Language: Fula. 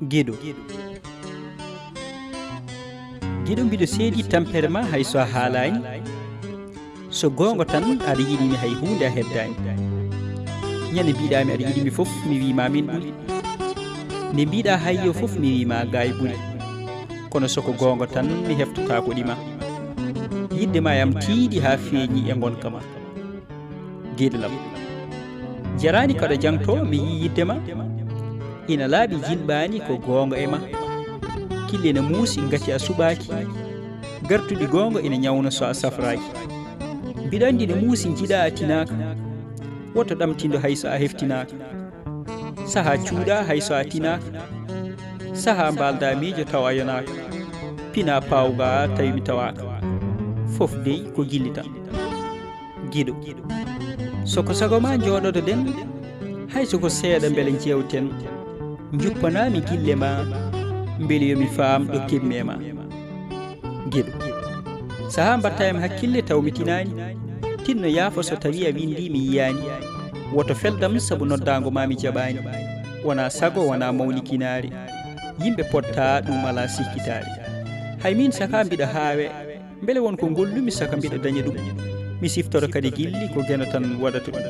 Giɗo giɗo mbiɗo seedi tampere ma hay so a haalani so gonga tan aɗa yiɗimi hay hunde a heddani ñande mbiɗami aɗa yiɗimi fof mi wima min ɓuuri nde mbiɗa hayyo fof mi wima gaye ɓuuri kono soko gonga tan mi heftata ko ɗima yidde ma yam tiiɗi ha feeñi e gonka ma gueɗelam jarani kaɗa jangto mi yi yidde ma ina laaɓi jilɓani ko gonga e ma kille ne muusi gati a suɓaki gartuɗi gonga ina ñawna so a safraki mbiɗa andi ne muusi jiiɗa a tinaka woto ɗamtindo hayso a heftinaka saaha cuuɗa hayso a tinaka saaha mbalda miijo taw a yonaka pina pawga tawi mi tawaka fof dey ko gilli tan giɗo soko sago ma jooɗoto ɗen hayso ko seeɗa beele jewten juppanami gille ma beele yomi faam ɗo kemmi e ma giɗo saaha mbattayam hakkille taw mi tinani tinno yaafo so tawi a windi mi yiyani woto feldam saabu noddago ma mi jaɓani wona sago wona mawnikinare yimɓe potta ɗum ala sikkitare hay min saka mbiɗa haawe beele wonko gollumi saka mbiɗa daña ɗum mi siftoro kadi gilli ko geno tan waɗata ɗum